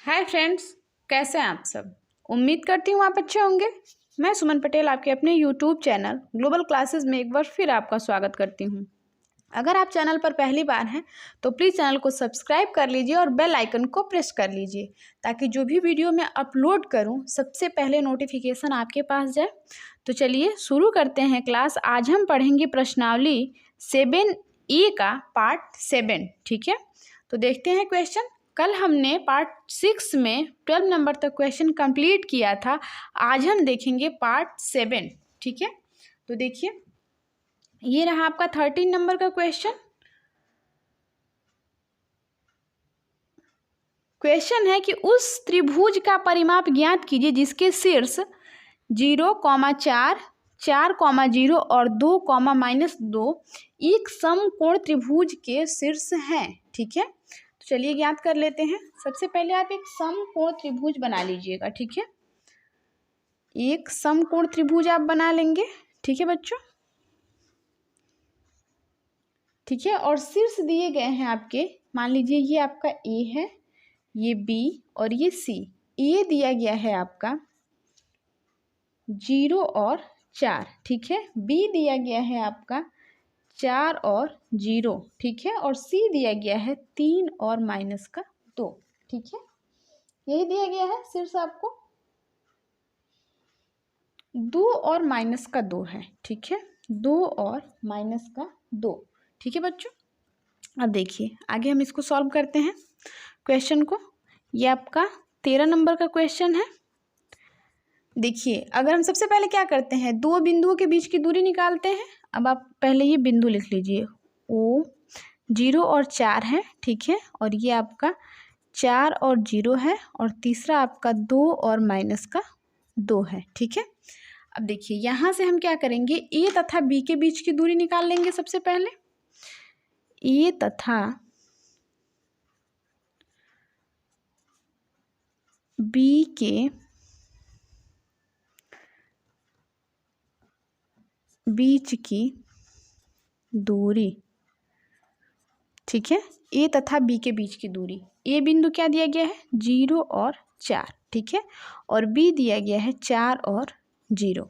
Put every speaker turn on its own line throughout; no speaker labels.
Hi friends, कैसे हैं आप सब। उम्मीद करती हूँ आप अच्छे होंगे। मैं सुमन पटेल आपके अपने यूट्यूब चैनल ग्लोबल क्लासेस में एक बार फिर आपका स्वागत करती हूँ। अगर आप चैनल पर पहली बार हैं तो प्लीज़ चैनल को सब्सक्राइब कर लीजिए और बेल आइकन को प्रेस कर लीजिए ताकि जो भी वीडियो मैं अपलोड करूँ सबसे पहले नोटिफिकेशन आपके पास जाए। तो चलिए शुरू करते हैं क्लास। आज हम पढ़ेंगे प्रश्नावली 7A का पार्ट 7। ठीक है, तो देखते हैं क्वेश्चन। कल हमने पार्ट 6 में 12 नंबर तक क्वेश्चन कंप्लीट किया था। आज हम देखेंगे पार्ट 7। ठीक है, तो देखिए ये रहा आपका 13 नंबर का क्वेश्चन। क्वेश्चन है कि उस त्रिभुज का परिमाप ज्ञात कीजिए जिसके शीर्ष 0, 4, 4, 0 और 2, -2 एक समकोण त्रिभुज के शीर्ष हैं। ठीक है, तो चलिए ज्ञात कर लेते हैं। सबसे पहले आप एक समकोण त्रिभुज बना लीजिएगा। ठीक है, एक समकोण त्रिभुज आप बना लेंगे। ठीक है बच्चों, ठीक है, और शीर्ष दिए गए हैं आपके। मान लीजिए ये आपका ए है, ये बी और ये सी। ए दिया गया है आपका 0 और 4। ठीक है, बी दिया गया है आपका 4 और 0। ठीक है, और सी दिया गया है 3 और -2। ठीक है, यही दिया गया है शीर्ष आपको। 2 और -2 है। ठीक है, 2 और -2। ठीक है बच्चों, अब देखिए आगे हम इसको सॉल्व करते हैं क्वेश्चन को। ये आपका 13 नंबर का क्वेश्चन है। देखिए अगर हम सबसे पहले क्या करते हैं, दो बिंदुओं के बीच की दूरी निकालते हैं। अब आप पहले ये बिंदु लिख लीजिए, ओ 0 और 4 है। ठीक है, और ये आपका 4 और 0 है, और तीसरा आपका 2 और -2 है। ठीक है, अब देखिए यहाँ से हम क्या करेंगे, ए तथा बी के बीच की दूरी निकाल लेंगे। सबसे पहले ए तथा बी के बीच की दूरी। ठीक है, ए तथा बी के बीच की दूरी। ए बिंदु क्या दिया गया है, 0 और 4। ठीक है, और बी दिया गया है 4 और 0।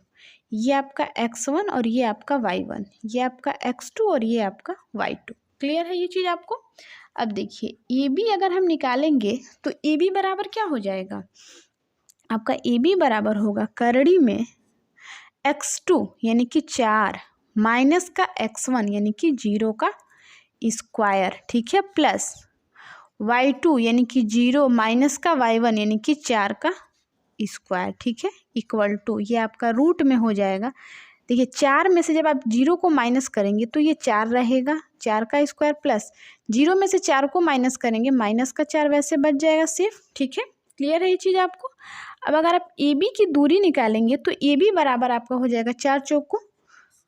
ये आपका x1 और ये आपका y1, ये आपका x2 और ये आपका y2। क्लियर है ये चीज़ आपको। अब देखिए ए बी अगर हम निकालेंगे तो ए बी बराबर क्या हो जाएगा, आपका ए बी बराबर होगा करड़ी में x2 यानी कि 4 माइनस का x1 यानी कि 0 का स्क्वायर। ठीक है, प्लस y2 यानी कि 0 माइनस का y1 यानी कि 4 का स्क्वायर। ठीक है, इक्वल टू ये आपका रूट में हो जाएगा। देखिए 4 में से जब आप 0 को माइनस करेंगे तो ये 4 रहेगा, 4 का स्क्वायर, प्लस 0 में से 4 को माइनस करेंगे, माइनस का 4 वैसे बच जाएगा सिर्फ। ठीक है, क्लियर है ये चीज़ आपको। अब अगर आप ए बी की दूरी निकालेंगे तो ए बी बराबर आपका हो जाएगा 4 चौको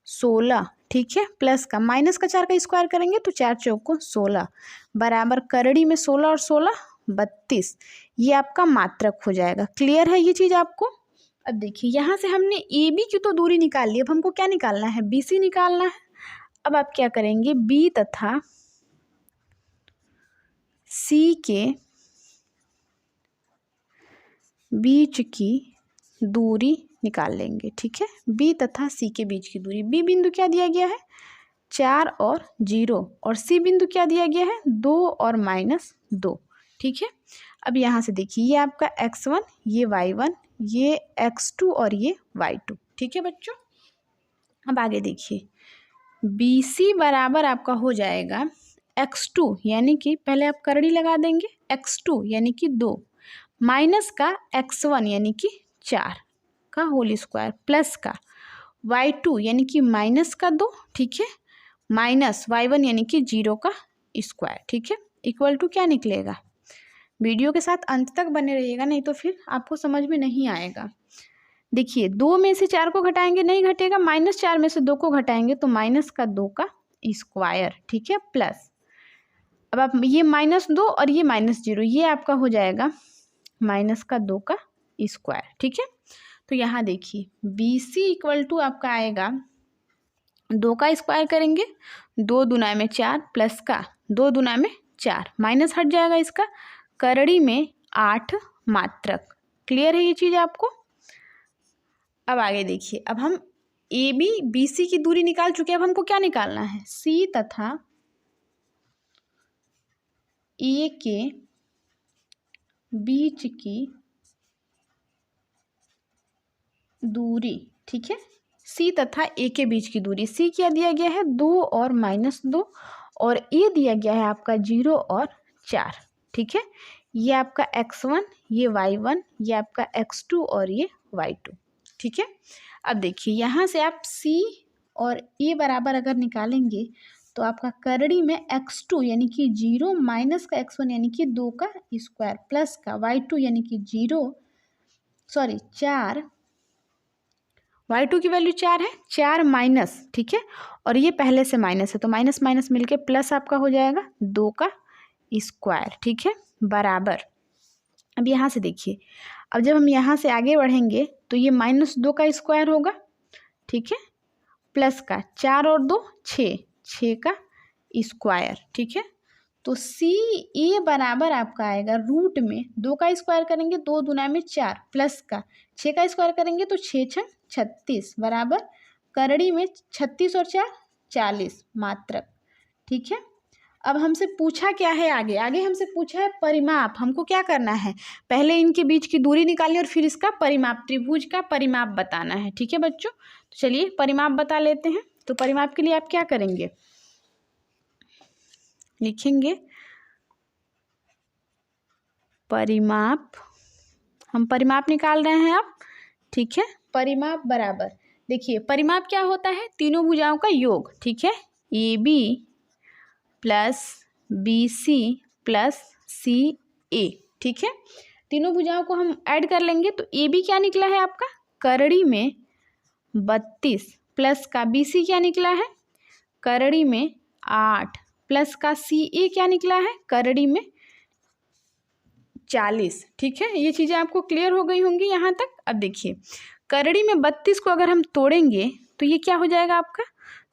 16। ठीक है, प्लस का माइनस का 4 का स्क्वायर करेंगे तो 4 चौको 16 बराबर करड़ी में 16 और 16 32। ये आपका मात्रक हो जाएगा। क्लियर है ये चीज़ आपको। अब देखिए यहाँ से हमने ए बी की तो दूरी निकाल ली, अब हमको क्या निकालना है, बी सी निकालना है। अब आप क्या करेंगे, बी तथा सी के बीच की दूरी निकाल लेंगे। ठीक है, बी तथा सी के बीच की दूरी। बी बिंदु क्या दिया गया है, 4 और 0, और सी बिंदु क्या दिया गया है, 2 और -2। ठीक है, अब यहाँ से देखिए ये आपका x1, ये y1, ये x2 और ये y2। ठीक है बच्चों, अब आगे देखिए बी सी बराबर आपका हो जाएगा x2 यानी कि पहले आप करड़ी लगा देंगे, x2 यानी कि 2 माइनस का x1 यानी कि 4 का होल स्क्वायर, प्लस का y2 यानी कि माइनस का 2। ठीक है, माइनस y1 यानी कि 0 का स्क्वायर। ठीक है, इक्वल टू क्या निकलेगा, वीडियो के साथ अंत तक बने रहिएगा नहीं तो फिर आपको समझ में नहीं आएगा। देखिए 2 में से 4 को घटाएंगे नहीं घटेगा, -4 में से 2 को घटाएंगे तो माइनस का 2 का स्क्वायर। ठीक है, प्लस अब आप ये -2 और ये -0, ये आपका हो जाएगा माइनस का 2 का स्क्वायर। ठीक है, तो यहाँ देखिए बी सी इक्वल टू आपका आएगा 2 का स्क्वायर करेंगे, 2 दूना में 4 प्लस का 2 दूना में 4, माइनस हट जाएगा इसका, करड़ी में 8 मात्रक। क्लियर है ये चीज़ आपको? अब आगे देखिए, अब हम ए बी बी सी की दूरी निकाल चुके हैं, अब हमको क्या निकालना है? सी तथा ए के बीच की दूरी। ठीक है, सी तथा ए के बीच की दूरी। सी क्या दिया गया है? 2 और -2, और ए दिया गया है आपका 0 और 4। ठीक है, ये आपका x1, ये y1, ये आपका x2 और ये y2। ठीक है, अब देखिए यहाँ से आप c और a बराबर अगर निकालेंगे तो आपका करड़ी में x2 यानी कि 0 माइनस का x1 यानी कि 2 का स्क्वायर प्लस का y2 यानी कि 4, y2 की वैल्यू 4 है, 4 माइनस। ठीक है, और ये पहले से माइनस है तो माइनस माइनस मिलके प्लस आपका हो जाएगा 2 का स्क्वायर। ठीक है, बराबर। अब यहाँ से देखिए, अब जब हम यहाँ से आगे बढ़ेंगे तो ये -2 का स्क्वायर होगा। ठीक है, प्लस का 4 और 2 6 का स्क्वायर। ठीक है, तो सी ए बराबर आपका आएगा रूट में 2 का स्क्वायर करेंगे 2 दूना में 4 प्लस का 6 का स्क्वायर करेंगे तो 6 छंग 36 बराबर करड़ी में 36 और 4 40 मात्रक। ठीक है, अब हमसे पूछा क्या है? आगे हमसे पूछा है परिमाप। हमको क्या करना है? पहले इनके बीच की दूरी निकालनी और फिर इसका परिमाप, त्रिभुज का परिमाप बताना है। ठीक है बच्चों, तो चलिए परिमाप बता लेते हैं। तो परिमाप के लिए आप क्या करेंगे? लिखेंगे परिमाप, हम परिमाप निकाल रहे हैं अब। ठीक है, परिमाप बराबर, देखिए परिमाप क्या होता है? तीनों भुजाओं का योग। ठीक है, A B plus B C plus C A. ठीक है, तीनों भुजाओं को हम ऐड कर लेंगे तो ए बी क्या निकला है आपका? करड़ी में 32 प्लस का बी सी क्या निकला है? करड़ी में 8 प्लस का सी ए क्या निकला है? करड़ी में 40। ठीक है, ये चीज़ें आपको क्लियर हो गई होंगी यहाँ तक। अब देखिए, करड़ी में 32 को अगर हम तोड़ेंगे तो ये क्या हो जाएगा आपका?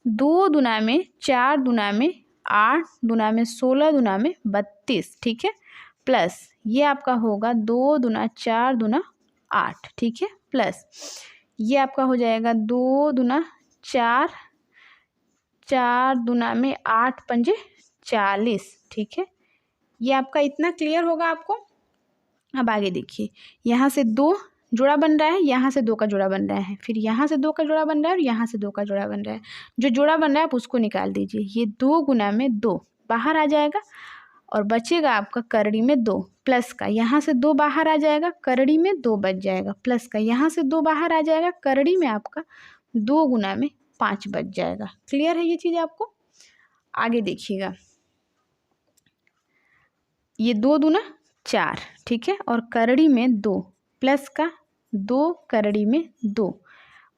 2 दूना में 4 दूना में 8 दूना में 16 दूना में 32। ठीक है, प्लस ये आपका होगा 2 दूना 4 दूना 8। ठीक है, प्लस ये आपका हो जाएगा 2 दूना 4 4 दूना में 8 पंजे 40। ठीक है, ये आपका इतना क्लियर होगा आपको। अब आगे देखिए, यहाँ से 2 जोड़ा बन रहा है, यहाँ से 2 का जोड़ा बन रहा है, फिर यहाँ से 2 का जोड़ा बन रहा है और यहाँ से 2 का जोड़ा बन रहा है। जो जोड़ा बन रहा है आप उसको निकाल दीजिए। ये 2 गुना में 2 बाहर आ जाएगा और बचेगा आपका करड़ी में 2 प्लस का, यहाँ से 2 बाहर आ जाएगा, करड़ी में 2 बच जाएगा, प्लस का यहाँ से 2 बाहर आ जाएगा, करड़ी में आपका 2 गुना में 5 बच जाएगा। क्लियर है ये चीज़ आपको? आगे देखिएगा, ये 2 दूना 4। ठीक है, और करड़ी में 2 प्लस का 2 करड़ी में 2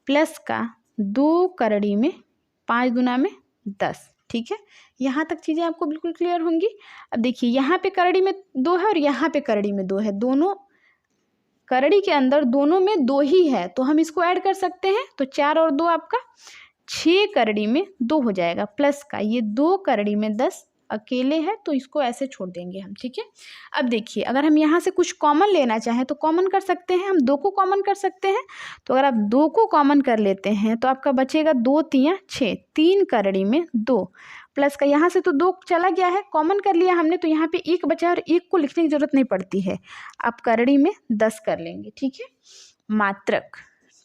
प्लस का 2 करड़ी में 5 दूना में 10। ठीक है, यहाँ तक चीज़ें आपको बिल्कुल क्लियर होंगी। अब देखिए, यहाँ पे करड़ी में 2 है और यहाँ पे करड़ी में 2 है, दोनों करड़ी के अंदर दोनों में 2 ही है तो हम इसको ऐड कर सकते हैं। तो 4 और 2 आपका 6 करड़ी में 2 हो जाएगा, प्लस का ये 2 करड़ी में 10 अकेले है तो इसको ऐसे छोड़ देंगे हम। ठीक है, अब देखिए, अगर हम यहाँ से कुछ कॉमन लेना चाहें तो कॉमन कर सकते हैं, हम 2 को कॉमन कर सकते हैं। तो अगर आप 2 को कॉमन कर लेते हैं तो आपका बचेगा 2 तियाँ 6, 3 करड़ी में 2 प्लस का यहाँ से तो 2 चला गया है, कॉमन कर लिया हमने तो यहाँ पे 1 बचा और 1 को लिखने की जरूरत नहीं पड़ती है, आप करड़ी में 10 कर लेंगे। ठीक है, मात्रक।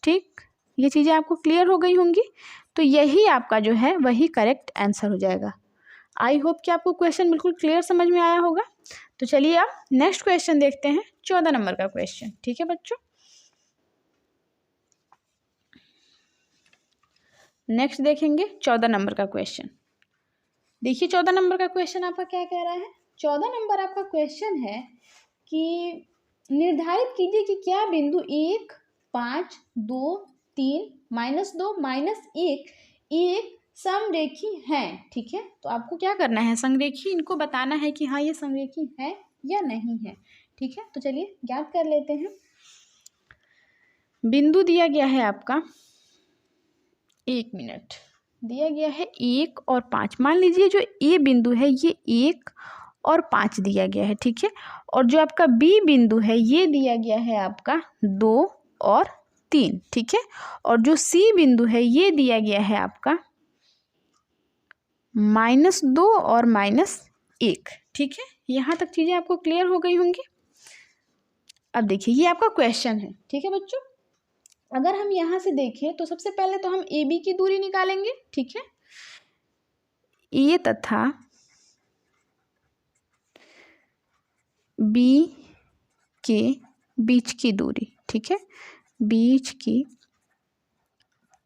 ठीक, ये चीज़ें आपको क्लियर हो गई होंगी। तो यही आपका जो है वही करेक्ट आंसर हो जाएगा। आई होप कि आपको क्वेश्चन बिल्कुल क्लियर समझ में आया होगा। तो चलिए आप नेक्स्ट क्वेश्चन देखते हैं, 14 नंबर का क्वेश्चन। ठीक है बच्चों, नेक्स्ट देखेंगे 14 नंबर का क्वेश्चन। देखिए 14 नंबर का क्वेश्चन आपका क्या कह रहा है? 14 नंबर आपका क्वेश्चन है कि निर्धारित कीजिए कि क्या बिंदु 1, 5, 2, 3, -2, -1 एक समरेखी हैं। ठीक है, तो आपको क्या करना है? समरेखी इनको बताना है कि हाँ ये समरेखी है या नहीं है। ठीक है, तो चलिए ज्ञात कर लेते हैं। बिंदु दिया गया है आपका, 1 मिनट, दिया गया है 1 और 5। मान लीजिए जो ए बिंदु है ये 1 और 5 दिया गया है, ठीक है। और जो आपका बी बिंदु है ये दिया गया है आपका 2 और 3, ठीक है। और जो सी बिंदु है ये दिया गया है आपका -2 और -1, ठीक है। यहाँ तक चीज़ें आपको क्लियर हो गई होंगी। अब देखिए ये आपका क्वेश्चन है, ठीक है बच्चों। अगर हम यहाँ से देखें तो सबसे पहले तो हम ए बी की दूरी निकालेंगे, ठीक है। ए तथा बी के बीच की दूरी, ठीक है, बीच की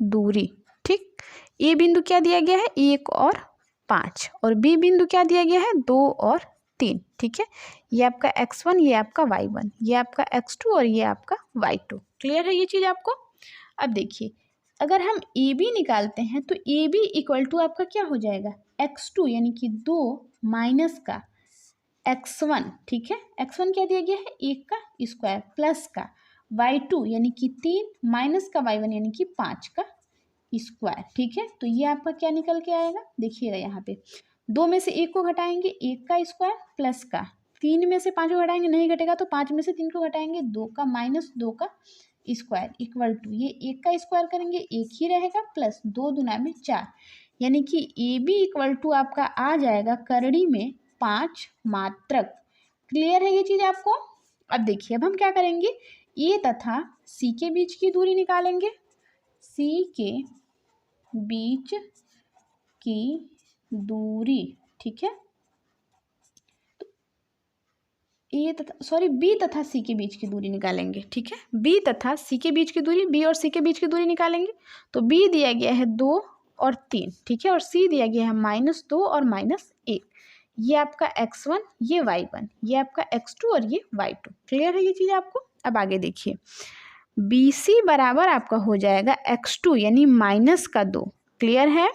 दूरी, ठीक। ए बिंदु क्या दिया गया है 1 और 5 और बी बिंदु क्या दिया गया है 2 और 3, ठीक है। ये आपका x1, ये आपका y1, ये आपका x2 और ये आपका y2। क्लियर है ये चीज़ आपको। अब देखिए अगर हम ए बी निकालते हैं तो ए बी इक्वल टू आपका क्या हो जाएगा x2 यानी कि 2 माइनस का x1, ठीक है। x1 क्या दिया गया है 1 का स्क्वायर प्लस का y2 यानी कि 3 माइनस का y1 यानी कि 5 का स्क्वायर, ठीक है। तो ये आपका क्या निकल के आएगा देखिएगा यहाँ पे 2 में से 1 को घटाएंगे 1 का स्क्वायर प्लस का 3 में से 5 को घटाएंगे नहीं घटेगा तो 5 में से 3 को घटाएंगे 2 का माइनस 2 का स्क्वायर इक्वल टू ये 1 का स्क्वायर करेंगे 1 ही रहेगा प्लस 2 दूना में 4 यानी कि ए बी इक्वल टू आपका आ जाएगा करड़ी में 5 मात्रक। क्लियर है ये चीज़ आपको। अब देखिए अब हम क्या करेंगे ए तथा सी के बीच की दूरी निकालेंगे। सी के बीच की दूरी, ठीक है। ए तथा बी तथा सी के बीच की दूरी निकालेंगे, ठीक है। बी तथा सी के बीच की दूरी, बी और सी के बीच की दूरी निकालेंगे तो बी दिया गया है 2 और 3, ठीक है। और सी दिया गया है -2 और -1। ये आपका x1, ये y1, ये आपका x2 और ये y2। क्लियर है ये चीज़ आपको। अब आगे देखिए बी सी बराबर आपका हो जाएगा x2 यानी -2। क्लियर है,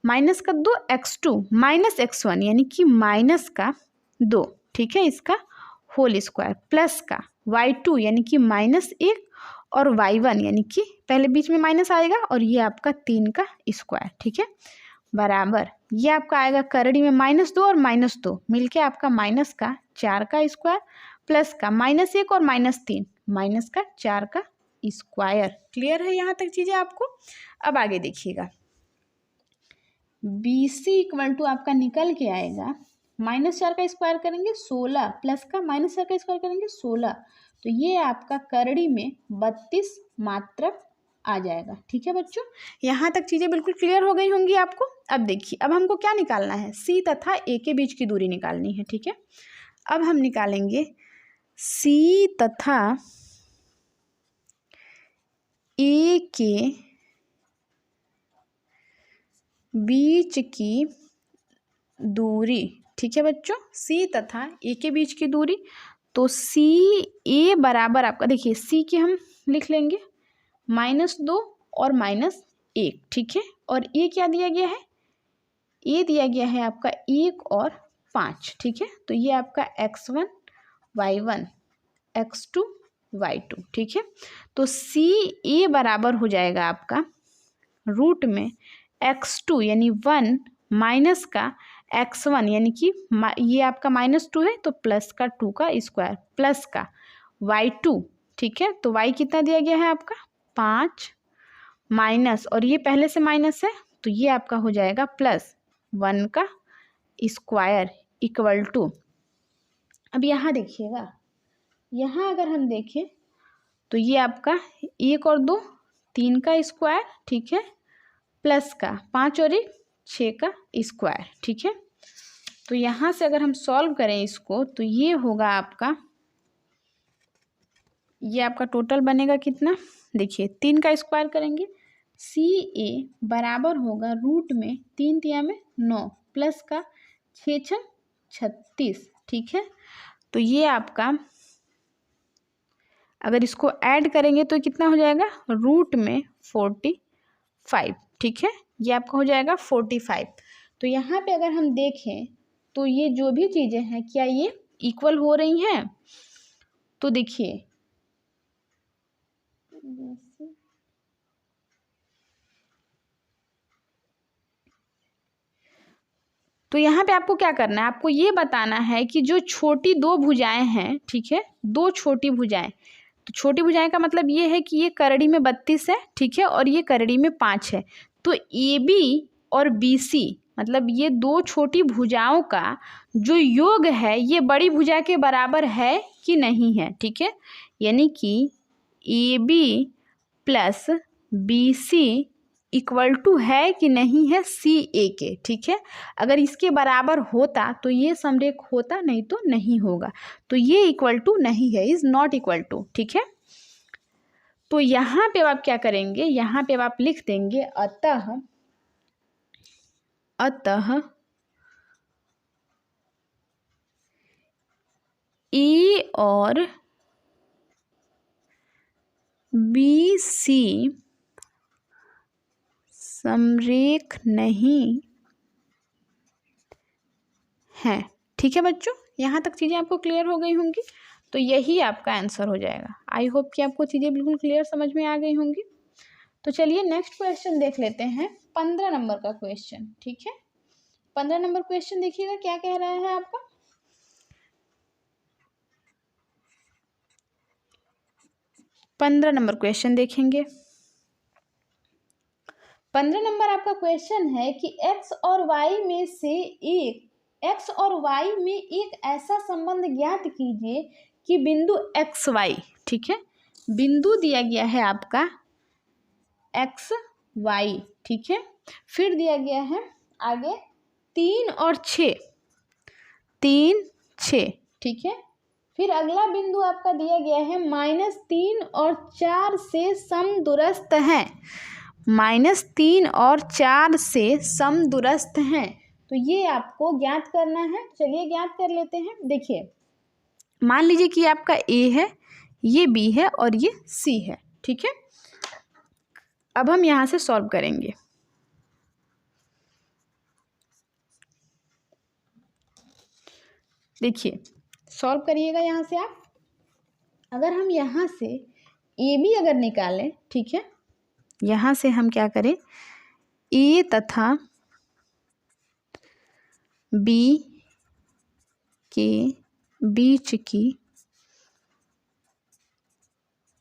-2 x2 -x1 यानी कि -2, ठीक है, इसका होल स्क्वायर प्लस का y2 यानी कि -1 और y1 यानी कि पहले बीच में माइनस आएगा और ये आपका 3 का स्क्वायर, ठीक है, बराबर ये आपका आएगा करड़ी में -2 और -2 मिलके आपका माइनस का 4 का स्क्वायर प्लस का -1 और -3 माइनस का 4 का स्क्वायर। क्लियर है यहाँ तक चीज़ें आपको। अब आगे देखिएगा बी सी इक्वल टू आपका निकल के आएगा -4 का स्क्वायर करेंगे 16 प्लस का -4 का स्क्वायर करेंगे 16 तो ये आपका करड़ी में 32 मात्रक आ जाएगा, ठीक है बच्चों। यहाँ तक चीज़ें बिल्कुल क्लियर हो गई होंगी आपको। अब देखिए अब हमको क्या निकालना है सी तथा ए के बीच की दूरी निकालनी है, ठीक है। अब हम निकालेंगे सी तथा ए के बीच की दूरी, ठीक है बच्चों, सी तथा ए के बीच की दूरी। तो सी ए बराबर आपका देखिए सी के हम लिख लेंगे -2 और -1, ठीक है। और ए क्या दिया गया है ए दिया गया है आपका 1 और 5, ठीक है। तो ये आपका x1 y1 x2 y2, ठीक है। तो सी ए बराबर हो जाएगा आपका रूट में x2 यानी 1 माइनस का x1 यानी कि ये आपका -2 है तो प्लस का 2 का स्क्वायर प्लस का y2, ठीक है। तो y कितना दिया गया है आपका 5 माइनस और ये पहले से माइनस है तो ये आपका हो जाएगा +1 का स्क्वायर इक्वल टू। अब यहाँ देखिएगा यहाँ अगर हम देखें तो ये आपका 1 और 2 3 का स्क्वायर, ठीक है, प्लस का 5 और 1 6 का स्क्वायर, ठीक है। तो यहाँ से अगर हम सॉल्व करें इसको तो ये होगा आपका ये आपका टोटल बनेगा कितना देखिए 3 का स्क्वायर करेंगे सी ए बराबर होगा रूट में 3 तिया में 9 प्लस का 6 36, ठीक है। तो ये आपका अगर इसको ऐड करेंगे तो कितना हो जाएगा रूट में 45, ठीक है, ये आपका हो जाएगा 45। तो यहाँ पे अगर हम देखें तो ये जो भी चीज़ें हैं क्या ये इक्वल हो रही हैं। तो देखिए तो यहाँ पे आपको क्या करना है, आपको ये बताना है कि जो छोटी दो भुजाएं हैं, ठीक है, दो छोटी भुजाएं, तो छोटी भुजाएं का मतलब ये है कि ये करड़ी में 32 है, ठीक है, और ये करड़ी में 5 है। तो AB और BC मतलब ये दो छोटी भुजाओं का जो योग है ये बड़ी भुजा के बराबर है कि नहीं है, ठीक है, यानी कि AB plus BC equal to है कि नहीं है CA के, ठीक है। अगर इसके बराबर होता तो ये समरेख होता, नहीं तो नहीं होगा। तो ये इक्वल टू नहीं है, इज नॉट इक्वल टू, ठीक है। तो यहाँ पे आप क्या करेंगे, यहाँ पे आप लिख देंगे अतः A और BC समरेख नहीं है, ठीक है बच्चों। यहाँ तक चीज़ें आपको क्लियर हो गई होंगी, तो यही आपका आंसर हो जाएगा। आई होप कि आपको चीज़ें बिल्कुल क्लियर समझ में आ गई होंगी। तो चलिए नेक्स्ट क्वेश्चन देख लेते हैं, 15 नंबर का क्वेश्चन, ठीक है। 15 नंबर क्वेश्चन देखिएगा क्या कह रहा है आपका। 15 नंबर क्वेश्चन देखेंगे। 15 नंबर आपका क्वेश्चन है कि x और y में से x और y में एक ऐसा संबंध ज्ञात कीजिए कि बिंदु एक्स वाई, ठीक है, बिंदु दिया गया है आपका एक्स वाई, ठीक है, फिर दिया गया है आगे 3 और 6, 3, 6, ठीक है, फिर अगला बिंदु आपका दिया गया है -3 और 4 से समदूरस्थ है, -3 और 4 से समदूरस्थ हैं। तो ये आपको ज्ञात करना है। चलिए ज्ञात कर लेते हैं। देखिए मान लीजिए कि आपका A है, ये B है और ये C है, ठीक है। अब हम यहाँ से सॉल्व करेंगे। देखिए सॉल्व करिएगा यहाँ से आप। अगर हम यहाँ से AB अगर निकालें, ठीक है, यहाँ से हम क्या करें, A तथा B के बीच की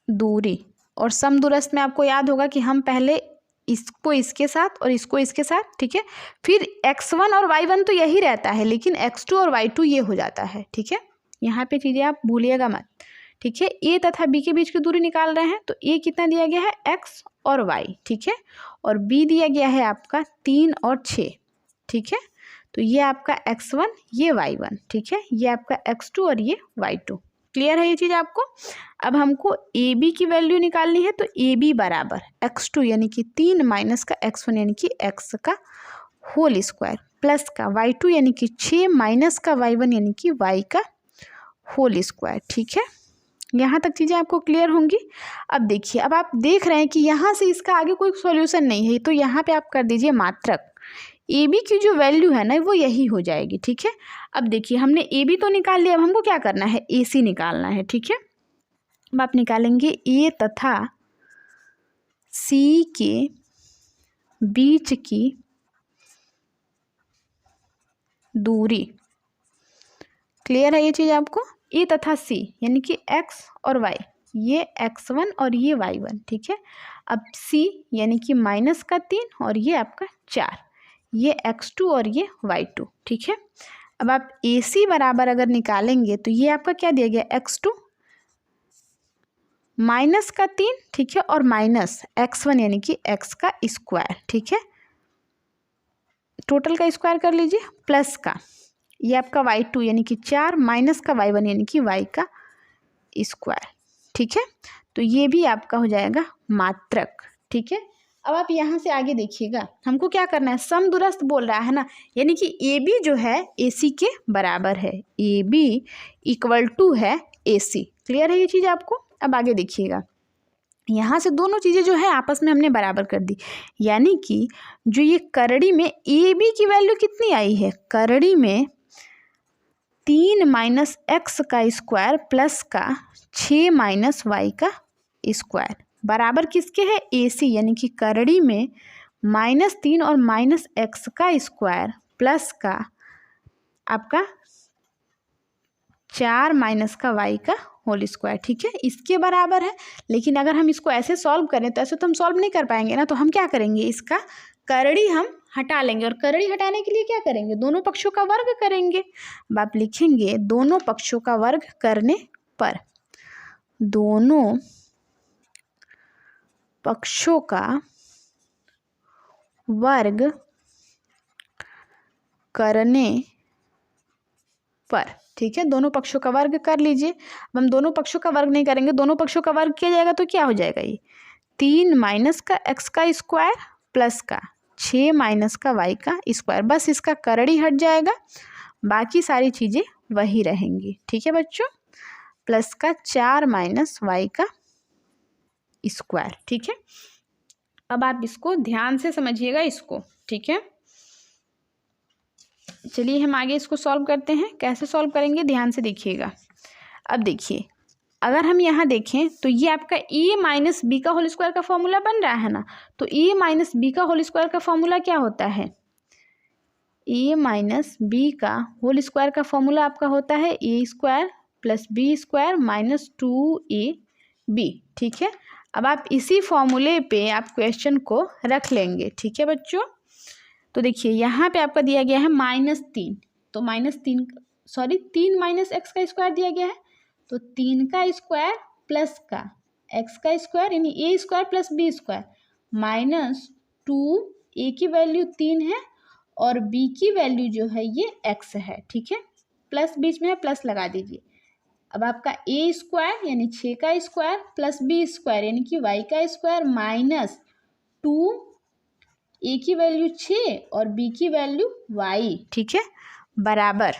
दूरी, और समदूरस्थ में आपको याद होगा कि हम पहले इसको इसके साथ और इसको इसके साथ, ठीक है, फिर x1 और y1 तो यही रहता है, लेकिन x2 और y2 ये हो जाता है, ठीक है। यहाँ पे चीज़ें आप भूलिएगा मत, ठीक है। A तथा B के बीच की दूरी निकाल रहे हैं, तो A कितना दिया गया है, x और y, ठीक है, और B दिया गया है आपका 3 और 6, ठीक है। तो ये आपका x1, ये y1, ठीक है, ये आपका x2 और ये y2। क्लियर है ये चीज़ आपको। अब हमको AB की वैल्यू निकालनी है, तो AB बराबर x2 यानी कि 3 माइनस का x1 यानी कि x का होल स्क्वायर प्लस का y2 यानी कि 6 माइनस का y1 यानी कि y का होल स्क्वायर, ठीक है। यहाँ तक चीज़ें आपको क्लियर होंगी। अब देखिए, अब आप देख रहे हैं कि यहाँ से इसका आगे कोई सॉल्यूशन नहीं है, तो यहाँ पे आप कर दीजिए मात्रक। AB की जो वैल्यू है ना वो यही हो जाएगी, ठीक है। अब देखिए हमने AB तो निकाल लिया, अब हमको क्या करना है, AC निकालना है, ठीक है। अब आप निकालेंगे A तथा C के बीच की दूरी। क्लियर है ये चीज़ आपको। A तथा C यानी कि x और y, ये x1 और ये y1, ठीक है। अब C यानी कि माइनस का 3 और ये आपका 4, ये x2 और ये y2, ठीक है। अब आप AC बराबर अगर निकालेंगे तो ये आपका क्या दिया गया, x2 माइनस का 3, ठीक है, और माइनस x1 यानी कि x का स्क्वायर, ठीक है, टोटल का स्क्वायर कर लीजिए, प्लस का ये आपका y2 यानी कि 4 माइनस का y1 यानी कि y का स्क्वायर, ठीक है। तो ये भी आपका हो जाएगा मात्रक, ठीक है। अब आप यहाँ से आगे देखिएगा, हमको क्या करना है, समदूरस्थ बोल रहा है ना, यानी कि AB जो है AC के बराबर है, AB इक्वल टू है AC। क्लियर है ये चीज़ आपको। अब आगे देखिएगा, यहाँ से दोनों चीज़ें जो है आपस में हमने बराबर कर दी, यानी कि जो ये करड़ी में AB की वैल्यू कितनी आई है, करड़ी में 3 माइनस x का स्क्वायर प्लस का 6 माइनस y का स्क्वायर बराबर किसके है, AC, यानी कि करड़ी में -3 और -x का स्क्वायर प्लस का आपका 4 माइनस का वाई का होल स्क्वायर, ठीक है, इसके बराबर है। लेकिन अगर हम इसको ऐसे सॉल्व करें तो ऐसे तो हम सॉल्व नहीं कर पाएंगे ना, तो हम क्या करेंगे, इसका करड़ी हम हटा लेंगे। और करड़ी हटाने के लिए क्या करेंगे, दोनों पक्षों का वर्ग करेंगे। अब आप लिखेंगे दोनों पक्षों का वर्ग करने पर, दोनों पक्षों का वर्ग करने पर, ठीक है, दोनों पक्षों का वर्ग कर लीजिए। अब हम दोनों पक्षों का वर्ग नहीं करेंगे, दोनों पक्षों का वर्ग किया जाएगा तो क्या हो जाएगा, ये 3 माइनस का एक्स का स्क्वायर प्लस का 6 माइनस का वाई का स्क्वायर, बस इसका करड़ी हट जाएगा, बाकी सारी चीज़ें वही रहेंगी, ठीक है बच्चों, प्लस का 4 माइनस वाई का स्क्वायर, ठीक है। अब आप इसको ध्यान से समझिएगा इसको, ठीक है। चलिए हम आगे इसको सॉल्व करते हैं। कैसे सॉल्व करेंगे, ध्यान से देखिएगा। अब देखिए, अगर हम यहाँ देखें तो ये आपका ए माइनस बी का होल स्क्वायर का फॉर्मूला बन रहा है ना, तो ए माइनस बी का होल स्क्वायर का फॉर्मूला क्या होता है, ए माइनस बी का होल स्क्वायर का फॉर्मूला आपका होता है A square plus B square minus 2ab, ठीक है। अब आप इसी फॉर्मूले पे आप क्वेश्चन को रख लेंगे, ठीक है बच्चों। तो देखिए यहाँ पे आपका दिया गया है -3, तो -3 माइनस एक्स का स्क्वायर दिया गया है, तो 3 का स्क्वायर प्लस का एक्स का स्क्वायर यानी A square plus B square minus 2, A की वैल्यू 3 है और बी की वैल्यू जो है ये एक्स है, ठीक है, प्लस बीच में है, प्लस लगा दीजिए। अब आपका ए स्क्वायर यानी 6 का स्क्वायर प्लस बी स्क्वायर यानी कि वाई का स्क्वायर माइनस 2, ए की वैल्यू 6 और बी की वैल्यू वाई, ठीक है, बराबर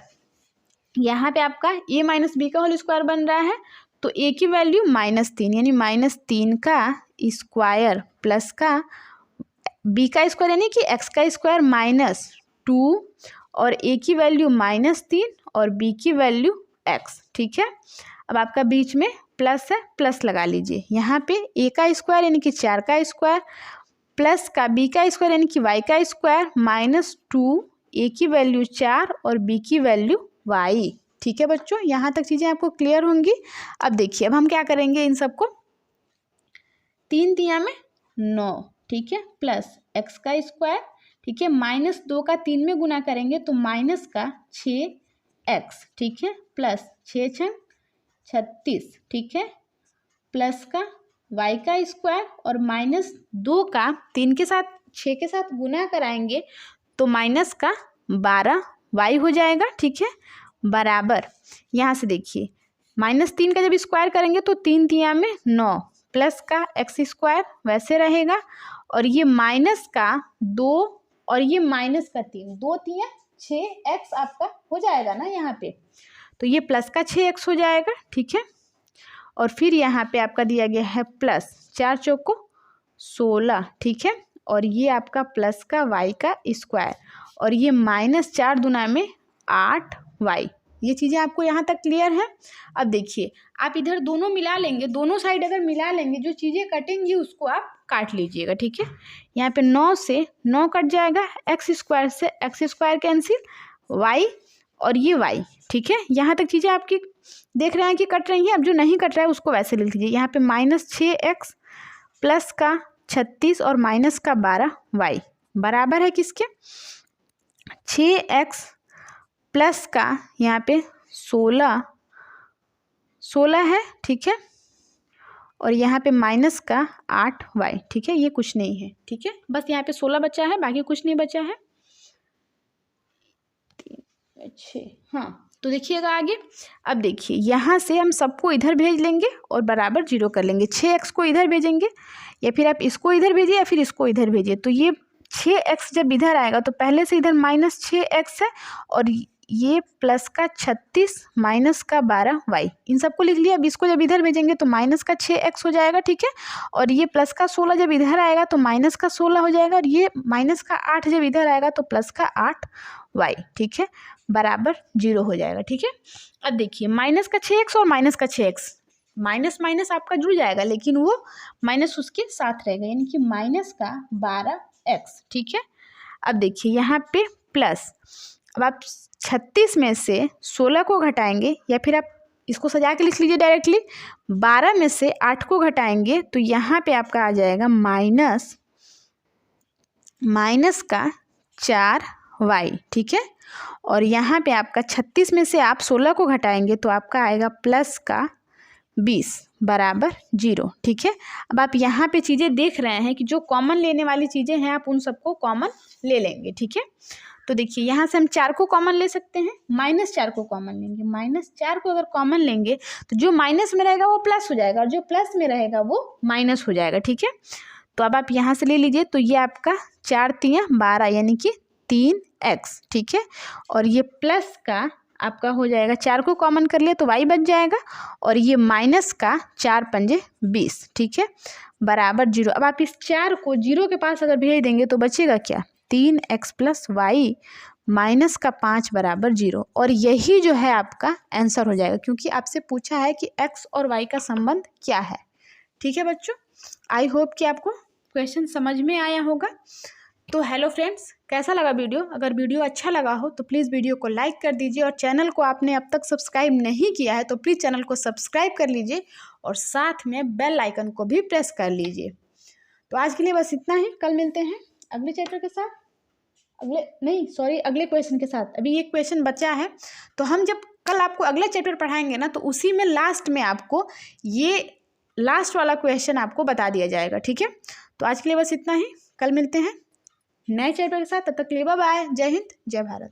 यहाँ पे आपका ए माइनस बी का होल स्क्वायर बन रहा है, तो ए की वैल्यू -3 यानी -3 का स्क्वायर प्लस का बी का स्क्वायर यानी कि एक्स का स्क्वायर माइनस 2 और ए की वैल्यू -3 और बी की वैल्यू एक्स, ठीक है। अब आपका बीच में प्लस है, प्लस लगा लीजिए। यहाँ पे ए का स्क्वायर यानी कि 4 का स्क्वायर प्लस का बी का स्क्वायर यानी कि वाई का स्क्वायर माइनस 2, ए की वैल्यू 4 और बी की वैल्यू वाई, ठीक है बच्चों, यहाँ तक चीज़ें आपको क्लियर होंगी। अब देखिए, अब हम क्या करेंगे, इन सबको 3 तिया में 9, ठीक है, प्लस एक्स का स्क्वायर, ठीक है, -2 का 3 में गुना करेंगे तो माइनस का 6x, ठीक है, प्लस 6 6 36, ठीक है, प्लस का y का स्क्वायर और -2 का 3 के साथ 6 के साथ गुना कराएंगे तो माइनस का 12y हो जाएगा, ठीक है, बराबर यहाँ से देखिए -3 का जब स्क्वायर करेंगे तो 3 तिया में 9 प्लस का एक्स स्क्वायर वैसे रहेगा और ये माइनस का 2 और ये माइनस का 3, 2 तिया 6x आपका हो जाएगा ना यहाँ पे, तो ये प्लस का 6x हो जाएगा, ठीक है। और फिर यहाँ पे आपका दिया गया है प्लस 4 चौको 16, ठीक है, और ये आपका प्लस का y का स्क्वायर और ये -4 दुना में 8y, ये चीज़ें आपको यहाँ तक क्लियर है। अब देखिए, आप इधर दोनों मिला लेंगे, दोनों साइड अगर मिला लेंगे, जो चीज़ें कटेंगी उसको आप काट लीजिएगा, ठीक है। यहाँ पे 9 से 9 कट जाएगा, एक्स स्क्वायर से एक्स स्क्वायर कैंसिल, y और ये y, ठीक है, यहाँ तक चीज़ें आपकी देख रहे हैं कि कट रही हैं। अब जो नहीं कट रहा है उसको वैसे लिख लीजिए। यहाँ पे -6x प्लस का 36 और माइनस का 12y बराबर है किसके, 6x प्लस का यहाँ पे 16 है, ठीक है, और यहाँ पे माइनस का 8y, ठीक है, ये कुछ नहीं है, ठीक है, बस यहाँ पे 16 बचा है, बाकी कुछ नहीं बचा है। 3 6, हाँ, तो देखिएगा आगे। अब देखिए, यहाँ से हम सबको इधर भेज लेंगे और बराबर 0 कर लेंगे। 6x को इधर भेजेंगे या फिर आप इसको इधर भेजिए या फिर इसको इधर भेजिए, तो ये 6x जब इधर आएगा तो पहले से इधर -6x है और ये प्लस का 36 माइनस का 12y, इन सबको लिख लिया। अब इसको जब इधर भेजेंगे तो माइनस का 6x हो जाएगा, ठीक है, और ये प्लस का 16 जब इधर आएगा तो माइनस का 16 हो जाएगा और ये माइनस का 8 जब इधर आएगा तो प्लस का 8y, ठीक है, बराबर 0 हो जाएगा, ठीक है। अब देखिए, माइनस का 6x और माइनस का 6x, माइनस माइनस आपका जुड़ जाएगा लेकिन वो माइनस उसके साथ रहेगा, यानी कि माइनस का 12x, ठीक है। अब देखिए यहाँ पे प्लस अब आप 36 में से 16 को घटाएंगे, या फिर आप इसको सजा के लिख लीजिए डायरेक्टली, 12 में से 8 को घटाएंगे तो यहाँ पे आपका आ जाएगा माइनस का 4y, ठीक है। और यहाँ पे आपका 36 में से आप 16 को घटाएंगे तो आपका आएगा प्लस का 20 बराबर 0, ठीक है। अब आप यहाँ पे चीज़ें देख रहे हैं कि जो कॉमन लेने वाली चीज़ें हैं आप उन सबको कॉमन ले लेंगे, ठीक है। तो देखिए यहाँ से हम 4 को कॉमन ले सकते हैं, -4 को कॉमन लेंगे। -4 को अगर कॉमन लेंगे तो जो माइनस में रहेगा वो प्लस हो जाएगा, और जो प्लस में रहेगा वो माइनस हो जाएगा, ठीक है। तो अब आप यहाँ से ले लीजिए, तो ये आपका 4 तियाँ 12 यानी कि 3x, ठीक है। और ये प्लस का आपका हो जाएगा, 4 को कॉमन कर लिया तो y बच जाएगा, और ये माइनस का 4 पंजे 20, ठीक है, बराबर 0। अब आप इस 4 को 0 के पास अगर भेज देंगे तो बचेगा क्या, 3x + y माइनस का 5 बराबर 0। और यही जो है आपका आंसर हो जाएगा, क्योंकि आपसे पूछा है कि x और y का संबंध क्या है, ठीक है बच्चों। आई होप कि आपको क्वेश्चन समझ में आया होगा। तो हेलो फ्रेंड्स, कैसा लगा वीडियो? अगर वीडियो अच्छा लगा हो तो प्लीज़ वीडियो को लाइक कर दीजिए, और चैनल को आपने अब तक सब्सक्राइब नहीं किया है तो प्लीज़ चैनल को सब्सक्राइब कर लीजिए, और साथ में बेल आइकन को भी प्रेस कर लीजिए। तो आज के लिए बस इतना ही, कल मिलते हैं अगले चैप्टर के साथ, अगले क्वेश्चन के साथ। अभी एक क्वेश्चन बचा है, तो हम जब कल आपको अगला चैप्टर पढ़ाएंगे ना, तो उसी में लास्ट में आपको ये लास्ट वाला क्वेश्चन आपको बता दिया जाएगा, ठीक है। तो आज के लिए बस इतना ही, कल मिलते हैं नए चैप्टर के साथ। तब तक के लिए बाय बाय, जय हिंद, जय भारत।